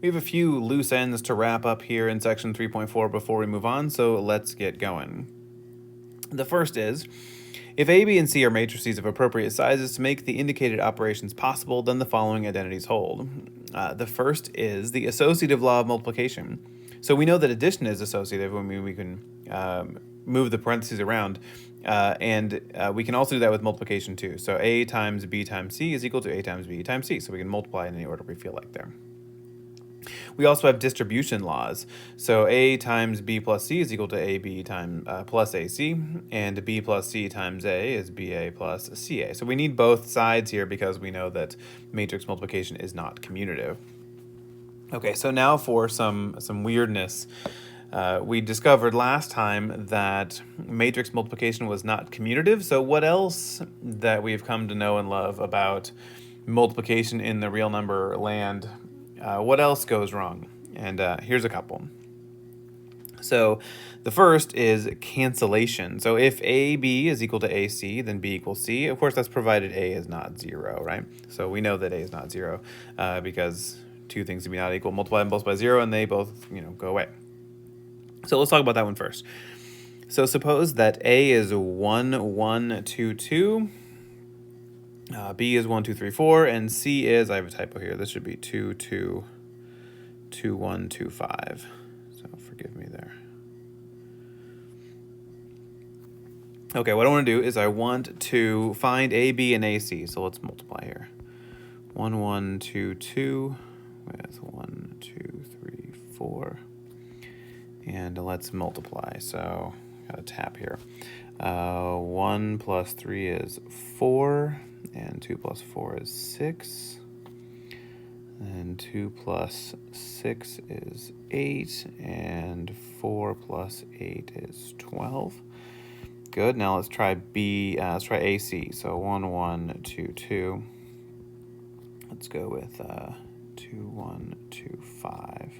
We have a few loose ends to wrap up here in section 3.4 before we move on, so let's get going. The first is, if A, B, and C are matrices of appropriate sizes to make the indicated operations possible, then the following identities hold. The first is the associative law of multiplication. So we know that addition is associative when we can move the parentheses around, and we can also do that with multiplication too. So A times B times C is equal to A times B times C, so we can multiply in any order we feel like there. We also have distribution laws. So A times B plus C is equal to AB times plus AC, and B plus C times A is BA plus CA. So we need both sides here because we know that matrix multiplication is not commutative. Okay, so now for some weirdness. We discovered last time that matrix multiplication was not commutative. So what else that we've come to know and love about multiplication in the real number land, what else goes wrong? And here's a couple. So the first is cancellation. So if AB is equal to AC, then B equals C. Of course, that's provided A is not 0, right? So we know that A is not 0 because two things to be not equal, multiply them both by 0, and they both go away. So let's talk about that one first. So suppose that A is 1, 1, 2, 2. B is 1, 2, 3, 4, and C is, I have a typo here, this should be 2, 2, 2, 1, 2, 5. So forgive me there. Okay, what I want to do is I want to find A, B, and AC. So let's multiply here. 1, 1, 2, 2 with 1, 2, 3, 4. And let's multiply. So got a tap here. 1 plus 3 is 4, and 2 plus 4 is 6. And 2 plus 6 is 8, and 4 plus 8 is 12. Good. Now let's try B. Let's try AC. So 1, 1, 2, 2. Let's go with 2, 1, 2, 5.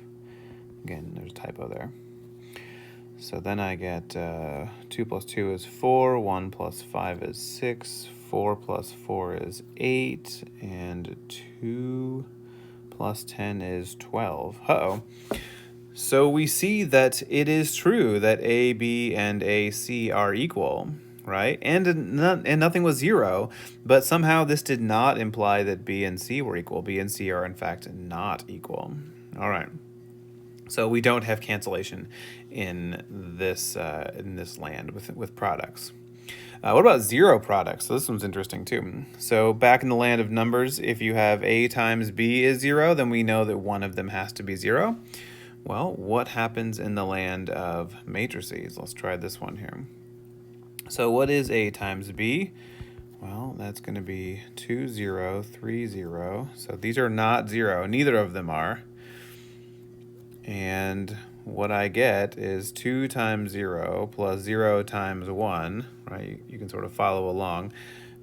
Again, there's a typo there. So then I get 2 plus 2 is 4, 1 plus 5 is 6, 4 plus 4 is 8, and 2 plus 10 is 12. Uh-oh. So we see that it is true that A, B, and AC are equal, right? And nothing was 0, but somehow this did not imply that B and C were equal. B and C are in fact not equal. All right. So we don't have cancellation in this land with products. What about zero products? So this one's interesting too. So back in the land of numbers, if you have A times B is 0, then we know that one of them has to be 0. Well, what happens in the land of matrices? Let's try this one here. So what is A times B? Well, that's going to be 2, 0, 3, 0. So these are not 0. Neither of them are. And what I get is 2 times 0 plus 0 times 1, right? You can sort of follow along.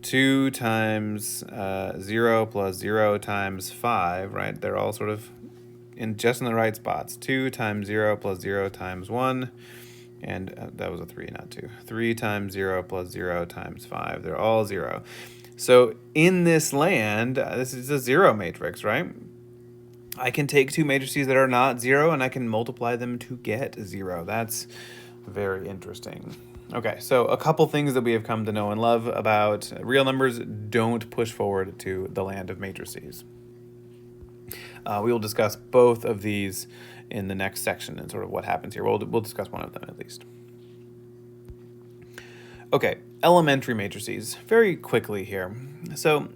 2 times 0 plus 0 times 5, right? They're all sort of just in the right spots. 2 times 0 plus 0 times 1, and that was a 3, not 2. 3 times 0 plus 0 times 5. They're all 0. So in this land, this is a 0 matrix, right? I can take two matrices that are not 0 and I can multiply them to get 0. That's very interesting. Okay, so a couple things that we have come to know and love about real numbers don't push forward to the land of matrices. We will discuss both of these in the next section and sort of what happens here. We'll discuss one of them at least. Okay, elementary matrices. Very quickly here. So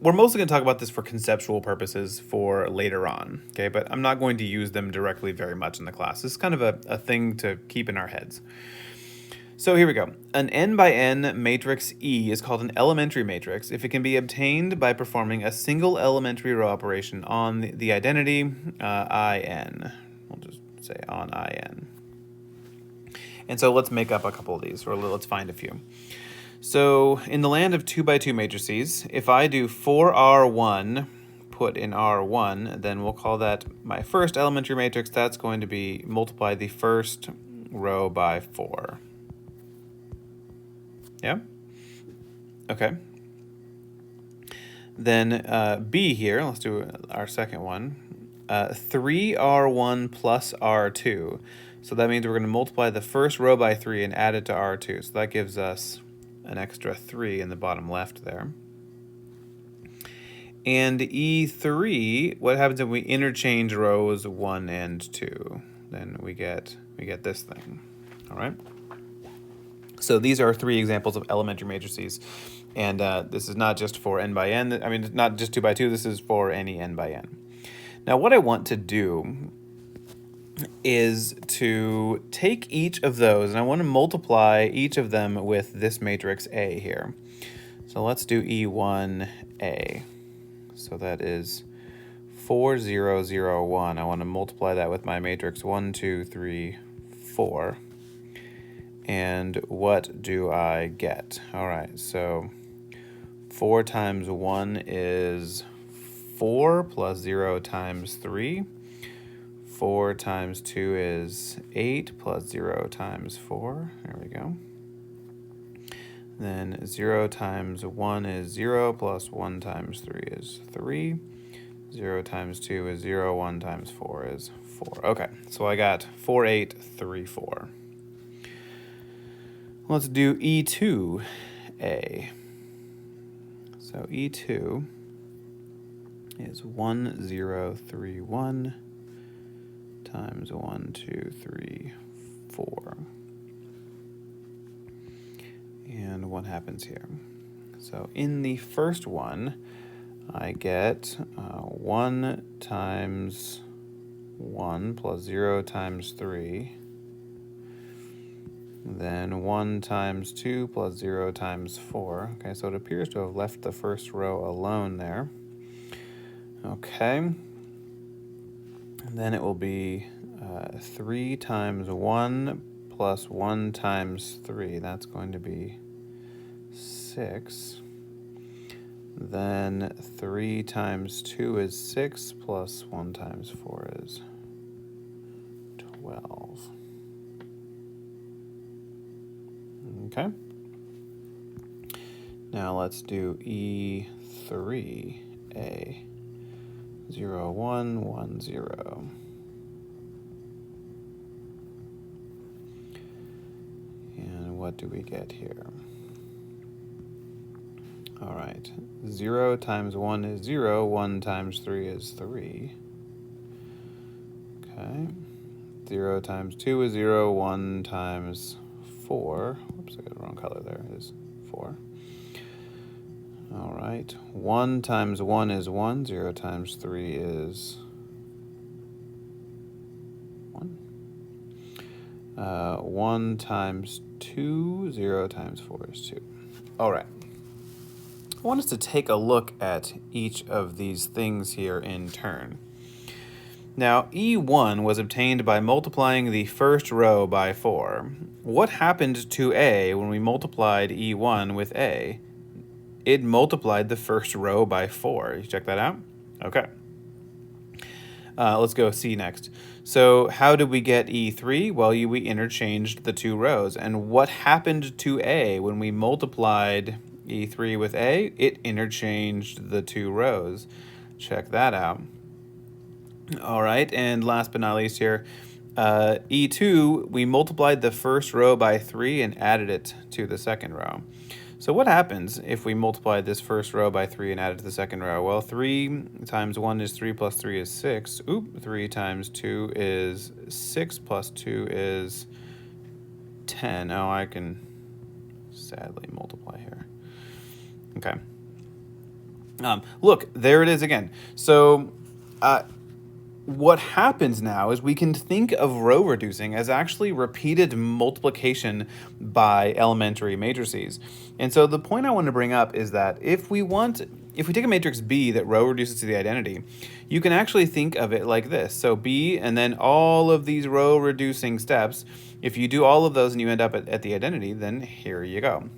we're mostly going to talk about this for conceptual purposes for later on, okay? But I'm not going to use them directly very much in the class. This is kind of a thing to keep in our heads. So here we go. An n by n matrix E is called an elementary matrix if it can be obtained by performing a single elementary row operation on the identity in. We'll just say on in. And so let's make up a couple of these, or let's find a few. So in the land of 2 by 2 matrices, if I do 4R1 put in R1, then we'll call that my first elementary matrix. That's going to be multiply the first row by 4. Yeah? Okay. Then B here, let's do our second one. 3R1 plus R2. So that means we're going to multiply the first row by 3 and add it to R2. So that gives us an extra 3 in the bottom left there. And E3, what happens if we interchange rows 1 and 2? Then we get this thing. All right. So these are 3 examples of elementary matrices. And this is not just for n by n. I mean, not just 2 by 2. This is for any n by n. Now, what I want to do is to take each of those, and I want to multiply each of them with this matrix A here. So let's do E1A. So that is 4, 0, 0, 1. I want to multiply that with my matrix 1, 2, 3, 4. And what do I get? All right, so 4 times 1 is 4 plus 0 times 3. 4 times 2 is 8 plus 0 times 4. There we go. Then 0 times 1 is 0 plus 1 times 3 is 3. 0 times 2 is 0. 1 times 4 is 4. Okay, so I got 4, 8, 3, 4. Let's do E2A. So E2 is 1, 0, 3, 1 times 1, 2, 3, 4. And what happens here? So in the first one, I get 1 times 1 plus 0 times 3. Then 1 times 2 plus 0 times 4. Okay, so it appears to have left the first row alone there. Okay. And then it will be 3 times 1 plus 1 times 3. That's going to be 6. Then 3 times 2 is 6 plus 1 times 4 is 12. Okay. Now let's do E3A. 0, 1, 1, 0. And what do we get here? All right. 0 times 1 is 0. 1 times 3 is 3. Okay. 0 times 2 is 0. 1 times 4. Whoops, I got the wrong color there. It is 4. All right. 1 times 1 is 1. 0 times 3 is 1. 1 times 2. 0 times 4 is 2. All right. I want us to take a look at each of these things here in turn. Now, E1 was obtained by multiplying the first row by 4. What happened to A when we multiplied E1 with A? It multiplied the first row by 4. You check that out? Okay. Let's go C next. So how did we get E3? Well, we interchanged the 2 rows. And what happened to A when we multiplied E3 with A? It interchanged the 2 rows. Check that out. All right, and last but not least here, E2, we multiplied the first row by 3 and added it to the second row. So what happens if we multiply this first row by 3 and add it to the second row? Well, 3 times 1 is 3 plus 3 is 6. 3 times 2 is 6 plus 2 is 10. Oh, I can sadly multiply here. Okay. Look, there it is again. So what happens now is we can think of row reducing as actually repeated multiplication by elementary matrices. And so the point I want to bring up is that if we take a matrix B that row reduces to the identity, you can actually think of it like this. So B and then all of these row reducing steps, if you do all of those and you end up at the identity, then here you go.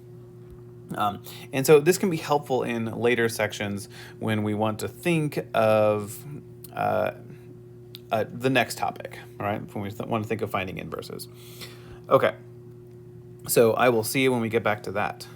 And so this can be helpful in later sections when we want to think of the next topic, all right, when we want to think of finding inverses. Okay, so I will see you when we get back to that.